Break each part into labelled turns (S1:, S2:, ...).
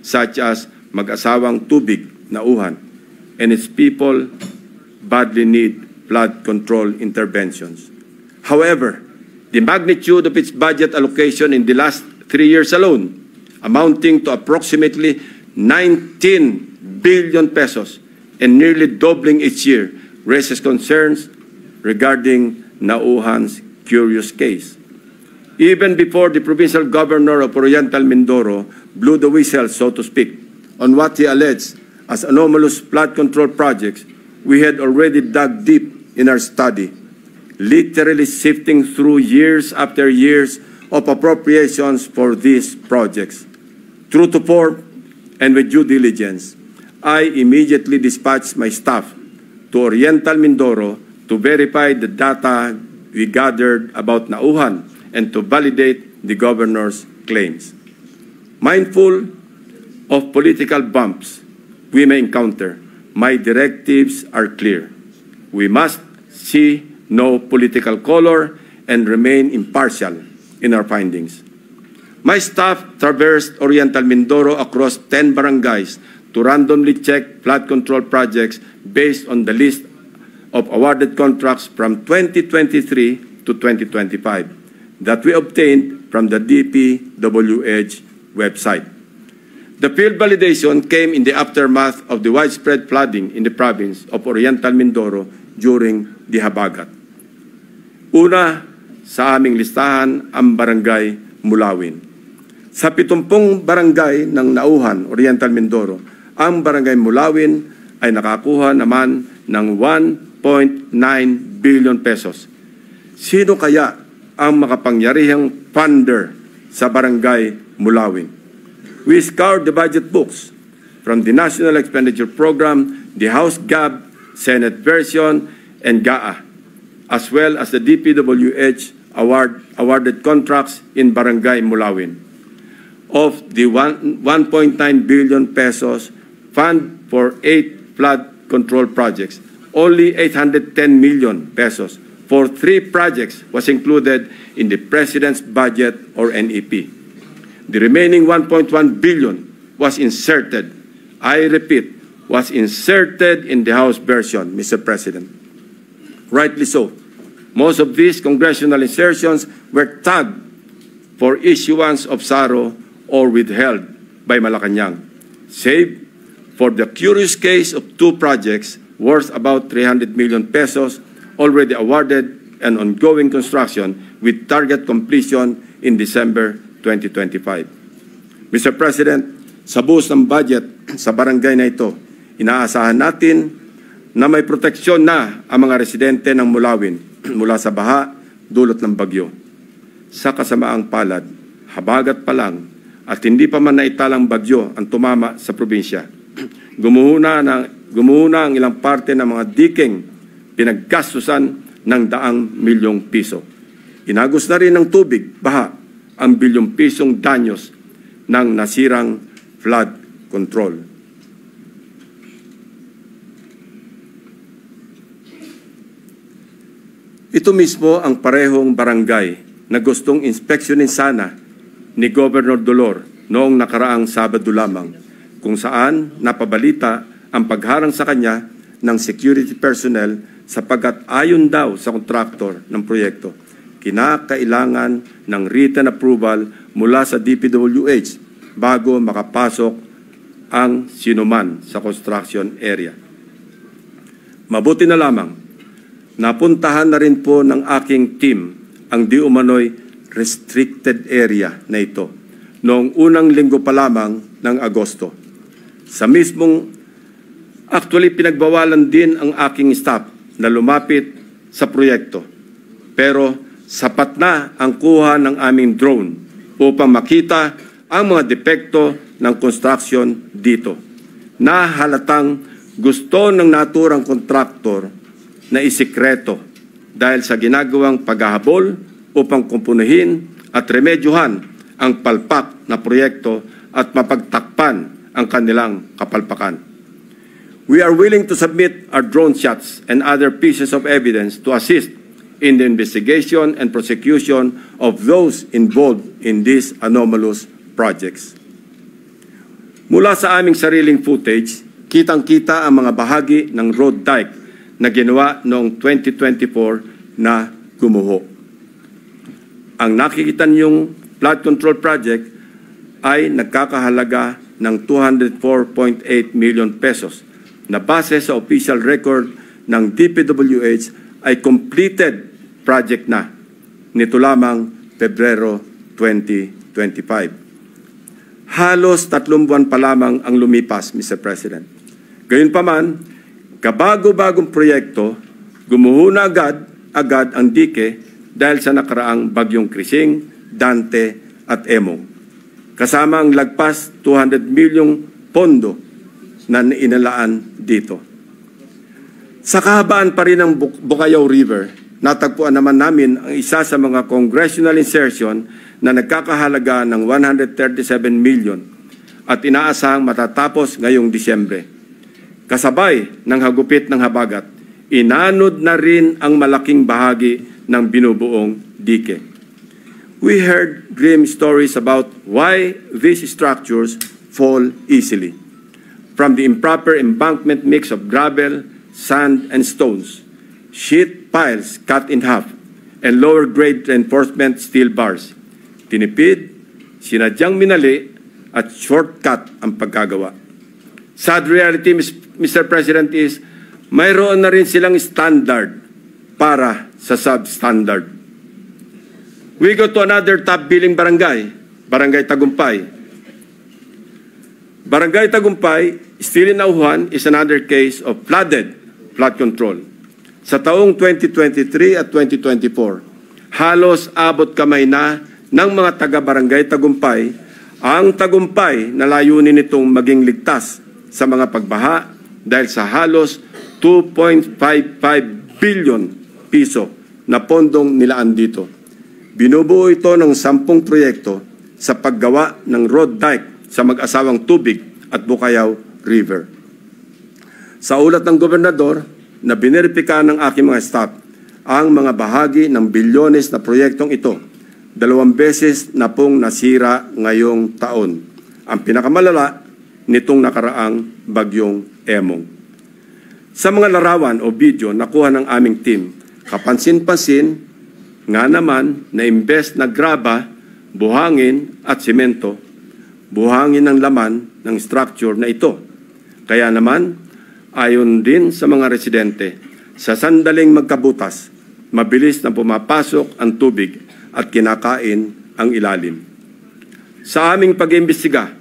S1: such as mag-asawang tubig, Nauhan, and its people badly need flood control interventions. However, the magnitude of its budget allocation in the last 3 years alone, amounting to approximately 19 billion pesos and nearly doubling each year, raises concerns regarding Nauhan's curious case. Even before the provincial governor of Oriental Mindoro blew the whistle, so to speak, on what he alleged as anomalous flood control projects, we had already dug deep in our study, literally sifting through years after years of appropriations for these projects. True to form and with due diligence, I immediately dispatched my staff to Oriental Mindoro to verify the data we gathered about Nauhan and to validate the governor's claims. Mindful of political bumps we may encounter, my directives are clear. We must see no political color and remain impartial in our findings. My staff traversed Oriental Mindoro across 10 barangays to randomly check flood control projects based on the list of awarded contracts from 2023 to 2025 that we obtained from the DPWH website. The field validation came in the aftermath of the widespread flooding in the province of Oriental Mindoro during the Habagat. Una sa aming listahan ang Barangay Mulawin. Sa 70 barangay ng Nauhan, Oriental Mindoro, ang Barangay Mulawin ay nakakuha naman ng 1.9 billion pesos. Sino kaya ang makapangyarihang funder sa Barangay Mulawin? We scoured the budget books from the National Expenditure Program, the House GAB, Senate version, and GAA, as well as the DPWH awarded contracts in Barangay Mulawin. Of the 1.9 billion pesos fund for 8 flood control projects, only 810 million pesos for 3 projects was included in the President's budget or NEP. The remaining 1.1 billion was inserted, I repeat, was inserted in the House version, Mr. President. Rightly so. Most of these congressional insertions were tagged for issuance of SARO or withheld by Malacanang, save for the curious case of 2 projects worth about 300 million pesos already awarded and ongoing construction with target completion in December 2025. Mr. President, sa buhos ng budget sa barangay na ito, inaasahan natin na may proteksyon na ang mga residente ng Mulawin mula sa baha dulot ng bagyo. Sa kasamaang palad, habagat pa lang at hindi pa man naitalang bagyo ang tumama sa probinsya. Gumuhuna ang ilang parte ng mga diking pinaggastusan ng 100 milyong piso. Inagos na rin ng tubig, baha, ang bilyong pisong danyos ng nasirang flood control. Ito mismo ang parehong barangay na gustong inspeksyonin sana ni Governor Dolor noong nakaraang Sabado lamang, kung saan napabalita ang pagharang sa kanya ng security personnel sapagkat ayon daw sa kontraktor ng proyekto, kinakailangan ng written approval mula sa DPWH bago makapasok ang sinuman sa construction area. Mabuti na lamang, napuntahan na rin po ng aking team ang di umano'y restricted area na ito noong unang linggo pa lamang ng Agosto. Actually pinagbawalan din ang aking staff na lumapit sa proyekto. Pero sapat na ang kuha ng aming drone upang makita ang mga depekto ng construction dito. Nahalatang gusto ng naturang kontraktor na isikreto dahil sa ginagawang paghahabol upang kumpunuhin at remedyohan ang palpak na proyekto at mapagtakpan ang kanilang kapalpakan. We are willing to submit our drone shots and other pieces of evidence to assist in the investigation and prosecution of those involved in these anomalous projects. Mula sa aming sariling footage, kitang-kita ang mga bahagi ng road dike na ginawa noong 2024 na gumuho. Ang nakikita niyong flood control project ay nagkakahalaga ng 204.8 million pesos na base sa official record ng DPWH ay completed project na nito lamang Pebrero 2025. Halos 3 buwan pa lamang ang lumipas, Mr. President. Gayunpaman, kabago-bagong proyekto, gumuho na agad ang dike dahil sa nakaraang bagyong Krising, Dante at Emo. Kasama ang lagpas 200 milyong pondo na inalaan dito. Sa kahabaan pa rin ng Bukayaw River, natagpuan naman namin ang isa sa mga congressional insertion na nagkakahalaga ng 137 million at inaasahang matatapos ngayong Disyembre. Kasabay ng hagupit ng habagat, inanod na rin ang malaking bahagi ng binubuong dike. We heard grim stories about why these structures fall easily. From the improper embankment mix of gravel, sand, and stones, sheet piles cut in half, and lower-grade reinforcement steel bars. Tinipid, sinadyang minali, at shortcut ang pagkagawa. Sad reality, Mr. President, is mayroon na rin silang standard para sa substandard. We go to another top-billing barangay, Barangay Tagumpay. Barangay Tagumpay, still in Nauhan, is another case of flood control. Sa taong 2023 at 2024, halos abot kamay na ng mga taga-barangay Tagumpay ang tagumpay na layunin nitong maging ligtas sa mga pagbaha dahil sa halos 2.55 billion piso na pondong nilaan dito. Binubuo ito ng 10 proyekto sa paggawa ng road dike sa mag-asawang Tubig at Bukayaw River. Sa ulat ng gobernador na bineripika ng aking mga staff, ang mga bahagi ng bilyones na proyektong ito, 2 beses na pong nasira ngayong taon. Ang pinakamalala nitong nakaraang bagyong Emong. Sa mga larawan o video nakuha ng aming team, kapansin-pansin nga naman na imbes na graba, buhangin at simento, buhangin ng laman ng structure na ito. Kaya naman, ayon din sa mga residente, sa sandaling magkabutas, mabilis na pumapasok ang tubig at kinakain ang ilalim. Sa aming pag-imbestiga,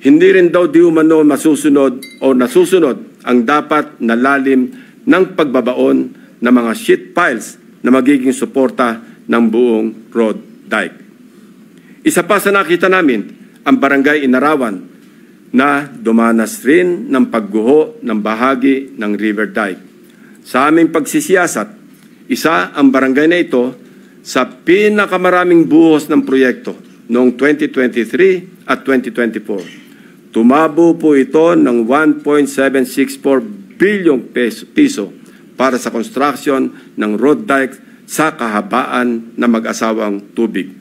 S1: hindi rin daw di umano masusunod o nasusunod ang dapat na lalim ng pagbabaon ng mga sheet piles na magiging suporta ng buong road dike. Isa pa sa nakita namin, ang Barangay Inarawan na dumanas rin ng pagguho ng bahagi ng river dike. Sa aming pagsisiyasat, isa ang barangay na ito sa pinakamaraming buhos ng proyekto noong 2023 at 2024. Tumabo po ito ng 1.764 bilyong piso para sa construction ng road dike sa kahabaan ng mag-asawang Tubig.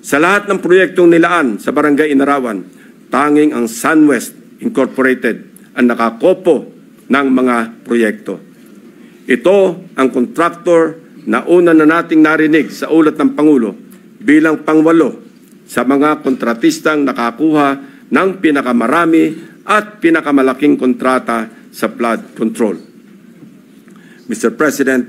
S1: Sa lahat ng proyektong nilaan sa Barangay Inarawan, tanging ang SunWest Incorporated ang nakakopo ng mga proyekto. Ito ang kontraktor na una na nating narinig sa ulat ng Pangulo bilang pang-8 sa mga kontratistang nakakuha ng pinakamarami at pinakamalaking kontrata sa flood control. Mr. President,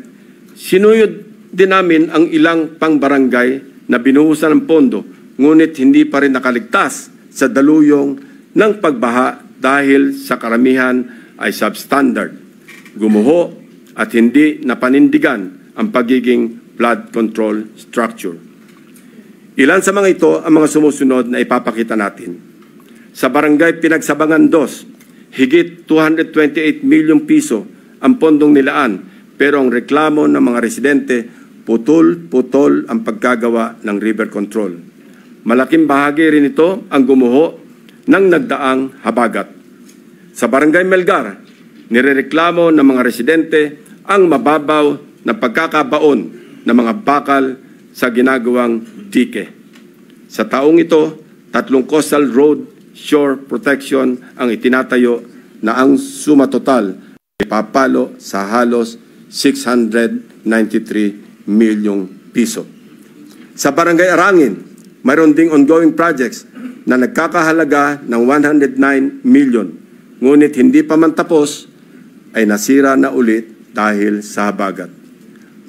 S1: sinuyod din namin ang ilang pang-barangay na binuhusan ng pondo, ngunit hindi pa rin nakaligtas sa daluyong ng pagbaha dahil sa karamihan ay substandard, gumuho at hindi napanindigan ang pagiging flood control structure. Ilan sa mga ito ang mga sumusunod na ipapakita natin. Sa Barangay Pinagsabangan 2, higit 228 milyong piso ang pondong nilaan, pero ang reklamo ng mga residente, putol-putol ang pagkagawa ng river control. Malaking bahagi rin ito ang gumuho ng nagdaang habagat. Sa Barangay Melgar, nirereklamo ng mga residente ang mababaw na pagkakabaon ng mga bakal sa ginagawang dike. Sa taong ito, 3 coastal road shore protection ang itinatayo na ang suma total ay papalo sa halos 693 milyong piso. Sa Barangay Arangin, mayroon ding ongoing projects na nagkakahalaga ng 109 million. Ngunit hindi pa man tapos ay nasira na ulit dahil sa habagat.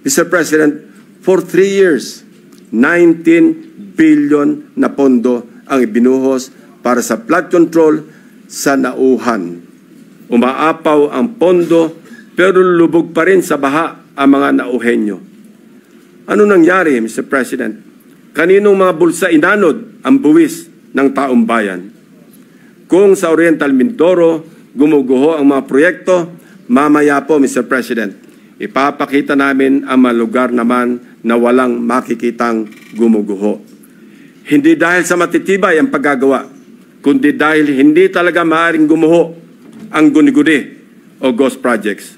S1: Mr. President, for 3 years, 19 billion na pondo ang ibinuhos para sa flood control sa Nauhan. Umaapaw ang pondo pero lubog pa rin sa baha ang mga Nauhenyo. Ano nangyari, Mr. President? Kaninong mga bulsa inanod ang buwis ng taong bayan? Kung sa Oriental Mindoro gumuguho ang mga proyekto, mamaya po, Mr. President, ipapakita namin ang mga lugar naman na walang makikitang gumuguho. Hindi dahil sa matitibay ang paggagawa, kundi dahil hindi talaga maaaring gumuho ang guni-guni o ghost projects.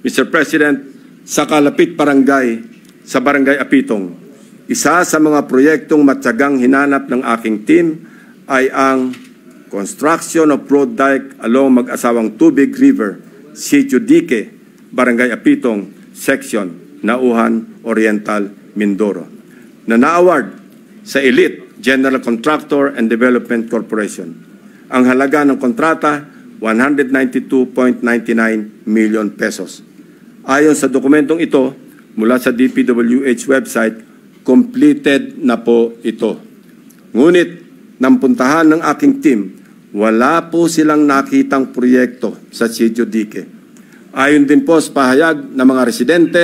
S1: Mr. President, sa Kalapit Barangay, sa Barangay Apitong, isa sa mga proyektong matyagang hinanap ng aking team ay ang construction of road dike along mag-asawang Tubig River, Sitio Dique, Barangay Apitong, Section, Nauhan, Oriental, Mindoro, na na-award sa Elite General Contractor and Development Corporation. Ang halaga ng kontrata, 192.99 million pesos. Ayon sa dokumentong ito, mula sa DPWH website, completed na po ito. Ngunit, nang puntahan ng aking team, wala po silang nakitang proyekto sa Sitio Dique. Ayon din po sa pahayag ng mga residente,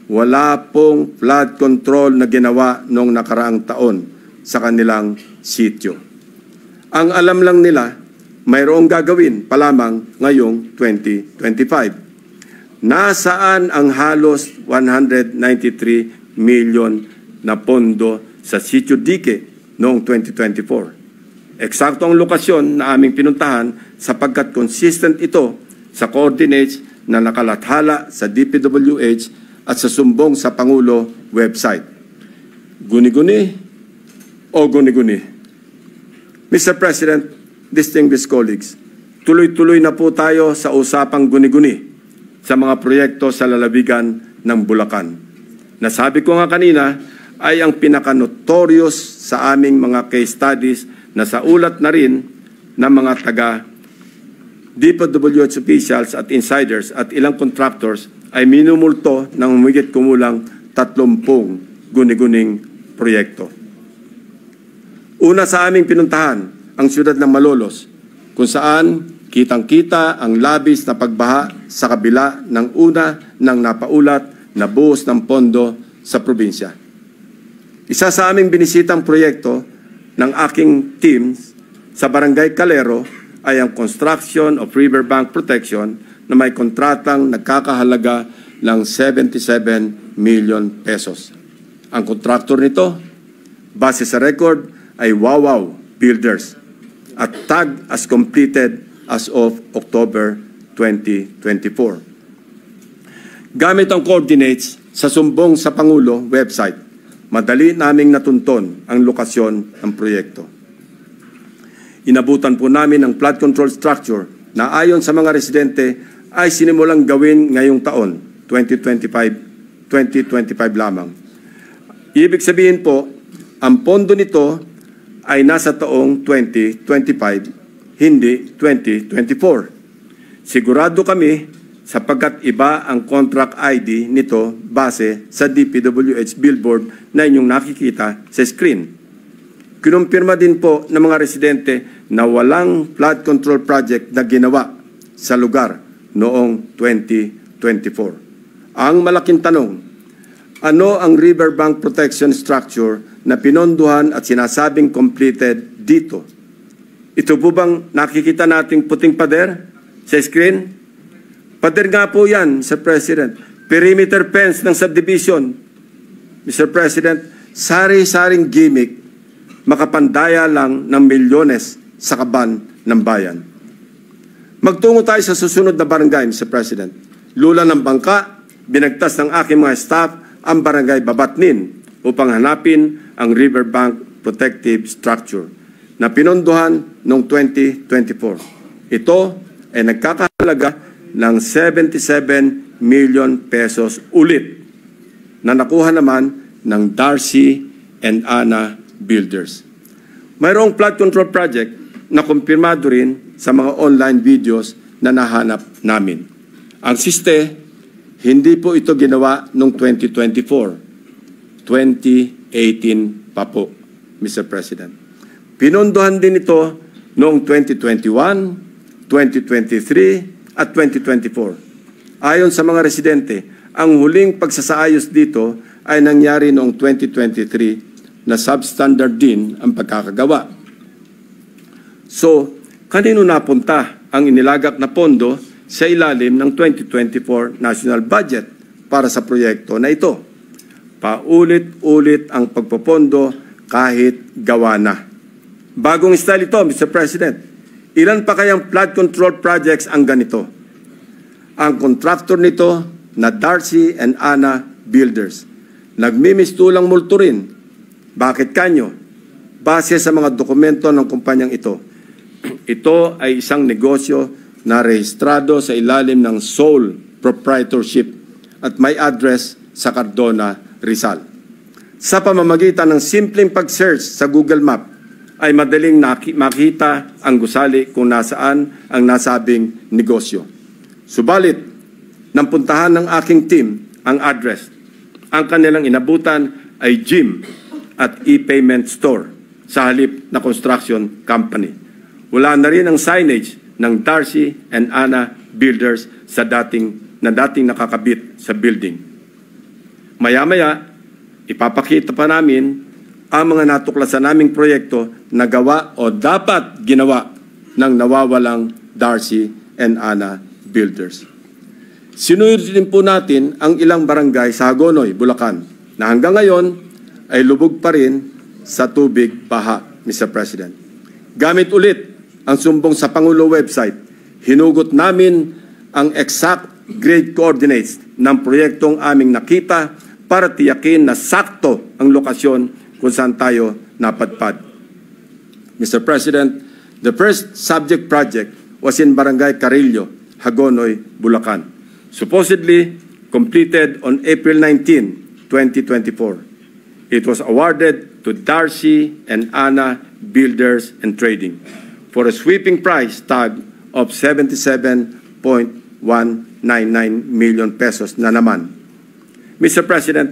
S1: wala pong flood control na ginawa noong nakaraang taon sa kanilang sitio. Ang alam lang nila, mayroong gagawin pa lamang ngayong 2025. Nasaan ang halos 193 million na pondo sa Sitio Dique noong 2024? Eksakto ang lokasyon na aming pinuntahan sapagkat consistent ito sa coordinates na nakalathala sa DPWH at sa sumbong sa Pangulo website. Guni-guni o guni-guni? Mr. President, distinguished colleagues, tuloy-tuloy na po tayo sa usapang guni-guni sa mga proyekto sa lalawigan ng Bulacan. Nasabi ko nga kanina ay ang pinaka-notorious sa aming mga case studies na sa ulat na rin ng mga taga DPWH officials at insiders at ilang contractors ay minumulto ng humigit kumulang 30 guni-guning proyekto. Una sa aming pinuntahan, ang siyudad ng Malolos, kung saan kitang-kita ang labis na pagbaha sa kabila ng una ng napaulat na buhos ng pondo sa probinsya. Isa sa aming binisitang proyekto ng aking teams sa Barangay Calero ay ang construction of riverbank protection na may kontratang nagkakahalaga ng 77 million pesos. Ang kontraktor nito, base sa record, ay Wawaw Builders at tag as completed as of October 2024. Gamit ang coordinates sa sumbong sa Pangulo website, madali naming natunton ang lokasyon ng proyekto. Inabutan po namin ang flood control structure na ayon sa mga residente ay sinimulang gawin ngayong taon, 2025 lamang. Ibig sabihin po, ang pondo nito ay nasa taong 2025, hindi 2024. Sigurado kami sapagkat iba ang contract ID nito base sa DPWH billboard na inyong nakikita sa screen. Kinumpirma din po ng mga residente na walang flood control project na ginawa sa lugar noong 2024. Ang malaking tanong, ano ang riverbank protection structure na pinonduhan at sinasabing completed dito? Ito po bang nakikita nating puting pader sa screen? Pader nga po yan, Mr. President. Perimeter fence ng subdivision. Mr. President, sari-saring gimmick, makapandaya lang ng milyones sa kaban ng bayan. Magtungo tayo sa susunod na barangay, Mr. President. Lula ng bangka, binagtas ng aking mga staff ang barangay Babatnin upang hanapin ang riverbank protective structure. na pinondohan noong 2024. Ito ay nagkakahalaga ng 77 million pesos ulit na nakuha naman ng Darcy and Ana Builders. Mayroong flood control project na kumpirmado rin sa mga online videos na nahanap namin. Ang siste, hindi po ito ginawa noong 2024. 2018 pa po, Mr. President. Pinondohan din ito noong 2021, 2023, at 2024. Ayon sa mga residente, ang huling pagsasaayos dito ay nangyari noong 2023 na substandard din ang pagkakagawa. So, kanino napunta ang inilagak na pondo sa ilalim ng 2024 National Budget para sa proyekto na ito? Paulit-ulit ang pagpopondo kahit gawa na. Bagong style ito, Mr. President. Ilan pa kayang flood control projects ang ganito? Ang contractor nito na Darcy and Ana Builders. Nagmimistulang multo rin. Bakit kanyo? Base sa mga dokumento ng kumpanyang ito. Ito ay isang negosyo na rehistrado sa ilalim ng sole proprietorship at may address sa Cardona, Rizal. Sa pamamagitan ng simpleng pag-search sa Google Map, ay madaling makita ang gusali kung nasaan ang nasabing negosyo. Subalit, nang puntahan ng aking team ang address, ang kanilang inabutan ay gym at e-payment store sa halip na construction company. Wala na rin ang signage ng Darcy and Ana Builders sa dating nakakabit sa building. Maya-maya, ipapakita pa namin ang mga natuklasan naming proyekto na gawa o dapat ginawa ng nawawalang Darcy and Ana Builders. Sinuyod din po natin ang ilang barangay sa Hagonoy, Bulacan, na hanggang ngayon ay lubog pa rin sa tubig baha, Mr. President. Gamit ulit ang sumbong sa Pangulo website, hinugot namin ang exact grade coordinates ng proyektong aming nakita para tiyakin na sakto ang lokasyon kung saan tayo napadpad. Mr. President, the first subject project was in Barangay Carillo, Hagonoy, Bulacan, supposedly completed on April 19, 2024. It was awarded to Darcy and Ana Builders and Trading for a sweeping price tag of 77.199 million pesos na naman. Mr. President,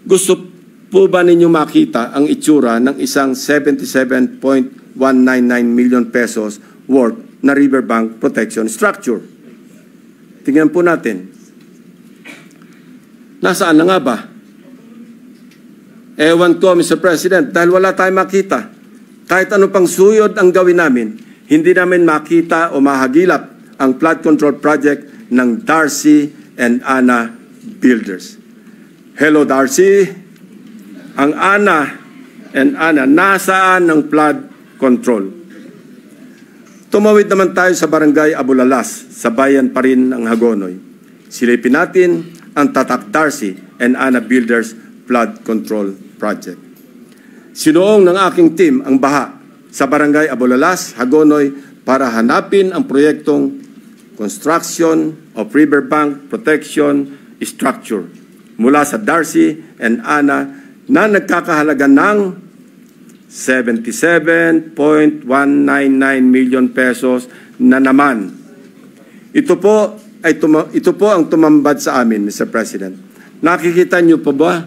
S1: gusto po ba ninyo makita ang itsura ng isang 77.199 million pesos worth na riverbank protection structure? Tingnan po natin. Nasaan na nga ba? Ewan ko, Mr. President, dahil wala tayong makita. Kahit ano pang suyod ang gawin namin, hindi namin makita o mahagilap ang flood control project ng Darcy and Ana Builders. Hello, Darcy. Ang Ana and Ana, nasaan ang flood control? Tumawid naman tayo sa Barangay Abulalas, sa bayan pa rin ng Hagonoy. Silipin natin ang tatak Darcy and Ana Builders Flood Control Project. Sinuong ng aking team ang baha sa Barangay Abulalas, Hagonoy para hanapin ang proyektong Construction of Riverbank Protection Structure mula sa Darcy and Ana na nagkakahalaga ng 77.199 million pesos na naman. Ito po ang tumambad sa amin, Mr. President. Nakikita niyo po ba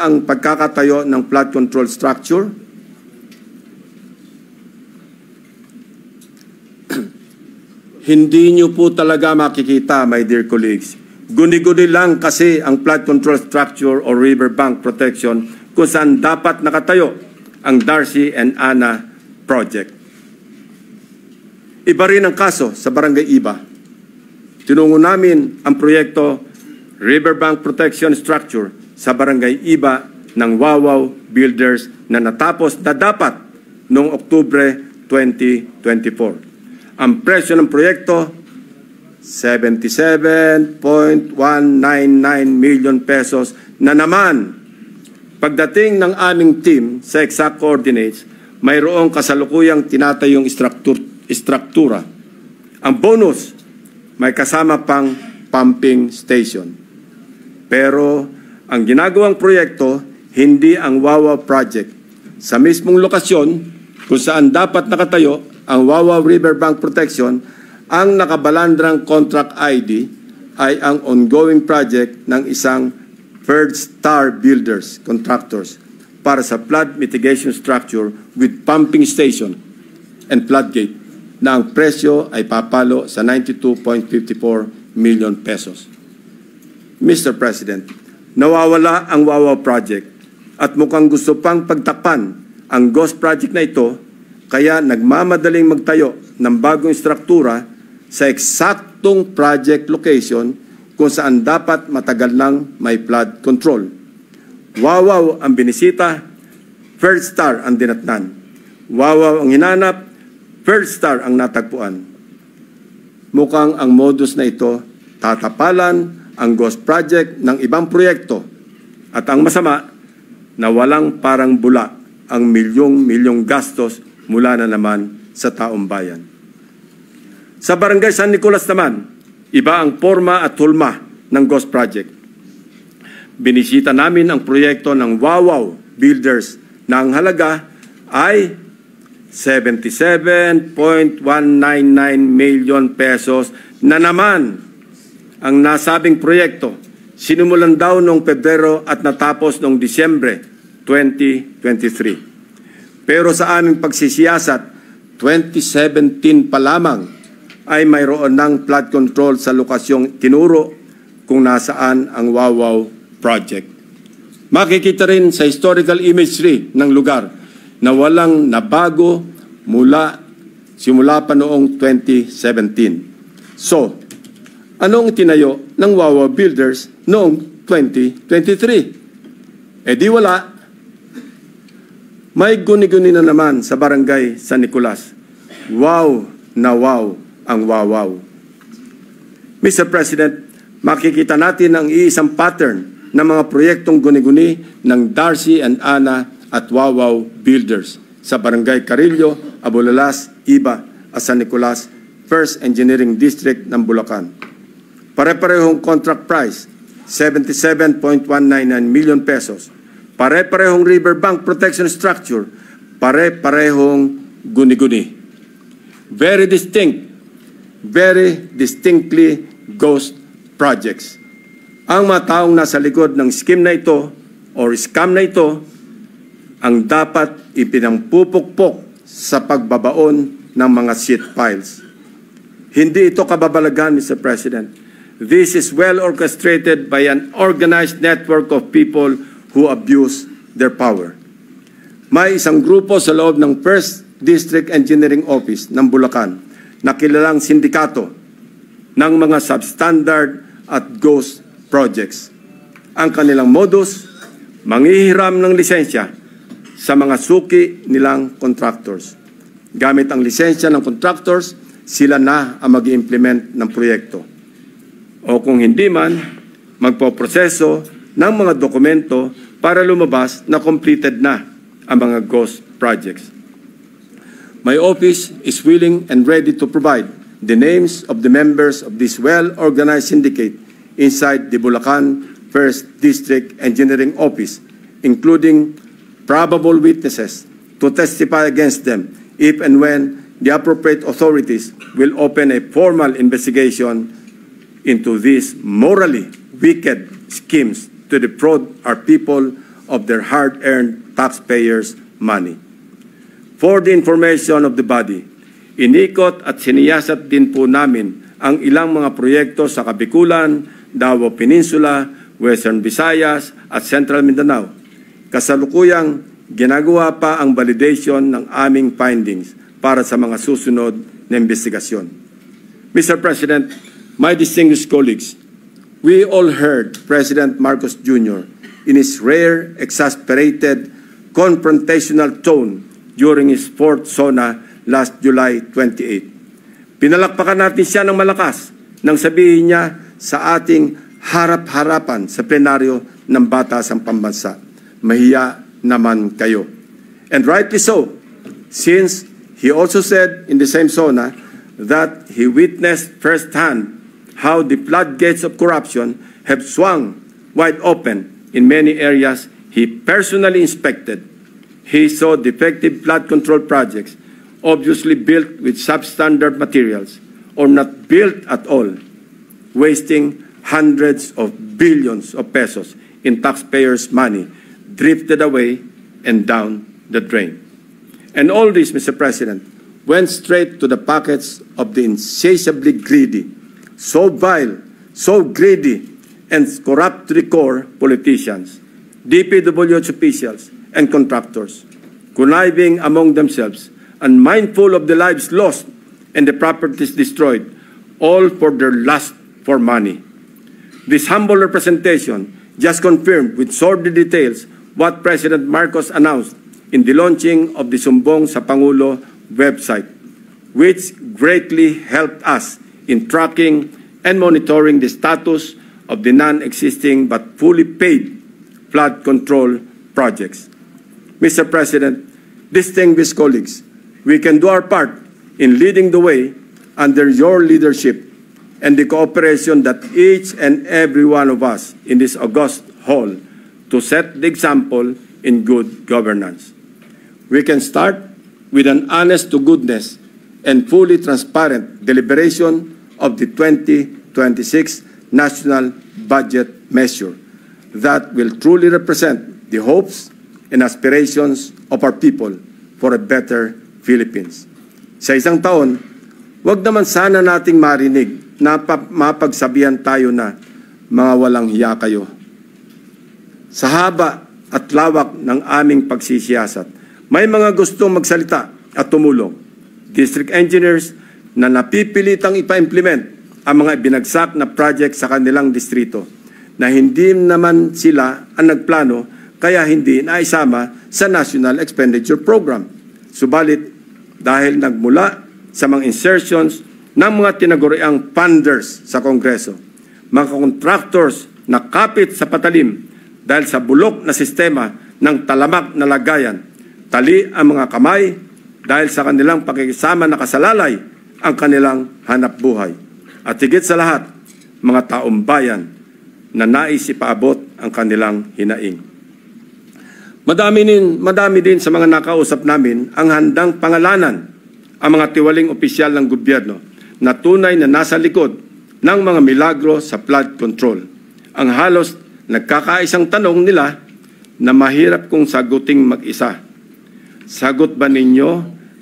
S1: ang pagkakatayo ng flood control structure? Hindi niyo po talaga makikita, my dear colleagues. Guni-guni lang kasi ang flood control structure o riverbank protection kung saan dapat nakatayo ang Darcy and Ana project. Iba rin ang kaso sa Barangay Iba. Tinungo namin ang proyekto Riverbank Protection Structure sa Barangay Iba ng Wawaw Builders na natapos na dapat noong Oktubre 2024. Ang presyo ng proyekto 77.199 million pesos na naman. Pagdating ng aming team sa exact coordinates, mayroong kasalukuyang tinatayong istruktura. Ang bonus, may kasama pang pumping station. Pero ang ginagawang proyekto, hindi ang Wawa Project. Sa mismong lokasyon kung saan dapat nakatayo ang Wawa Riverbank Protection, ang nakabalandrang contract ID ay ang ongoing project ng isang First Star Builders Contractors para sa flood mitigation structure with pumping station and floodgate na ang presyo ay papalo sa 92.54 million pesos. Mr. President, nawawala ang Wawa Project at mukhang gusto pang pagtakpan ang Ghost Project na ito, kaya nagmamadaling magtayo ng bagong struktura sa eksaktong project location kung saan dapat matagal nang may flood control. Wawaw ang binisita, First Star ang dinatnan. Wawaw ang hinanap, First Star ang natagpuan. Mukhang ang modus na ito, tatapalan ang Ghost Project ng ibang proyekto. At ang masama, na walang parang bula ang milyong-milyong gastos mula na naman sa taong bayan. Sa Barangay San Nicolas naman, iba ang forma at hulma ng Ghost Project. Binisita namin ang proyekto ng Wawaw Builders na ang halaga ay 77.199 million pesos na naman ang nasabing proyekto. Sinimulan daw noong Pebrero at natapos noong Disyembre 2023. Pero sa aming pagsisiyasat, 2017 pa lamang ay mayroon ng flood control sa lokasyong tinuro kung nasaan ang Wawaw Project. Makikita rin sa historical imagery ng lugar na walang nabago simula pa noong 2017. So, anong tinayo ng Wawa Builders noong 2023? Eh di wala. May guni-guni na naman sa Barangay San Nicolas. Wow na wow ang Wawaw. Mr. President, makikita natin ang iisang pattern ng mga proyektong guni-guni ng Darcy and Ana at Wawaw Builders sa Barangay Carillo, Abulalas, Iba at San Nicolas, First Engineering District ng Bulacan. Pare-parehong contract price, 77.199 million pesos. Pare-parehong riverbank protection structure, pare-parehong guni-guni. Very distinctly ghost projects. Ang mga taong nasa likod ng scheme na ito or scam na ito ang dapat ipinampupukpok sa pagbabaon ng mga seat piles. Hindi ito kababalagan, Mr. President. This is well orchestrated by an organized network of people who abuse their power. May isang grupo sa loob ng First District Engineering Office ng Bulacan na kilalang sindikato ng mga substandard at ghost projects. Ang kanilang modus, manghihiram ng lisensya sa mga suki nilang contractors. Gamit ang lisensya ng contractors, sila na ang mag-i-implement ng proyekto. O kung hindi man, magpoproseso ng mga dokumento para lumabas na completed na ang mga ghost projects. My office is willing and ready to provide the names of the members of this well-organized syndicate inside the Bulacan First District Engineering Office, including probable witnesses to testify against them if and when the appropriate authorities will open a formal investigation into these morally wicked schemes to defraud our people of their hard-earned taxpayers' money. For the information of the body, inikot at siniyasat din po namin ang ilang mga proyekto sa Kabikulan, Davao Peninsula, Western Visayas at Central Mindanao. Kasalukuyang ginagawa pa ang validation ng aming findings para sa mga susunod na investigasyon. Mr. President, my distinguished colleagues, we all heard President Marcos Jr. in his rare, exasperated, confrontational tone during his fourth SONA last July 28. Pinalakpakan natin siya ng malakas nang sabihin niya sa ating harap-harapan sa plenaryo ng Batasang Pambansa, mahiya naman kayo. And rightly so, since he also said in the same SONA that he witnessed firsthand how the floodgates of corruption have swung wide open in many areas he personally inspected. He saw defective flood control projects, obviously built with substandard materials or not built at all, wasting hundreds of billions of pesos in taxpayers' money, drifted away and down the drain. And all this, Mr. President, went straight to the pockets of the insatiably greedy, so vile, so greedy, and corrupt to the core politicians, DPWH officials, and contractors, conniving among themselves, unmindful of the lives lost and the properties destroyed, all for their lust for money. This humble representation just confirmed with sordid details what President Marcos announced in the launching of the Sumbong sa Pangulo website, which greatly helped us in tracking and monitoring the status of the non-existing but fully paid flood control projects. Mr. President, distinguished colleagues, we can do our part in leading the way under your leadership and the cooperation that each and every one of us in this august hall to set the example in good governance. We can start with an honest-to-goodness and fully transparent deliberation of the 2026 National Budget Measure that will truly represent the hopes and aspirations of our people for a better Philippines. Sa isang taon, wag naman sana nating marinig na mapagsabihan tayo na mga walang hiya kayo. Sa haba at lawak ng aming pagsisiyasat, may mga gustong magsalita at tumulong. District engineers na napipilitang ipa-implement ang mga binagsak na project sa kanilang distrito na hindi naman sila ang nagplano kaya hindi naisama sa National Expenditure Program. Subalit, dahil nagmula sa mga insertions ng mga tinaguriang funders sa Kongreso, mga contractors na kapit sa patalim dahil sa bulok na sistema ng talamak na lagayan, tali ang mga kamay dahil sa kanilang pakikisama nakasalalay ang kanilang hanap buhay. At higit sa lahat, mga taong bayan na nais ipaabot ang kanilang hinaing. Madami din sa mga nakausap namin ang handang pangalanan ang mga tiwaling opisyal ng gobyerno na tunay na nasa likod ng mga milagro sa flood control. Ang halos nagkakaisang tanong nila na mahirap kong saguting mag-isa. Sagot ba ninyo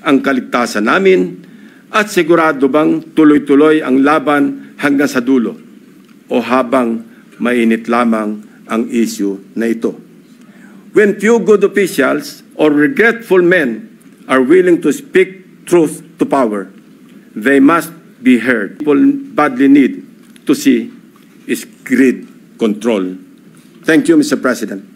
S1: ang kaligtasan namin at sigurado bang tuloy-tuloy ang laban hanggang sa dulo o habang mainit lamang ang issue na ito? When few good officials or regretful men are willing to speak truth to power, they must be heard. People badly need to see is grid control. Thank you, Mr. President.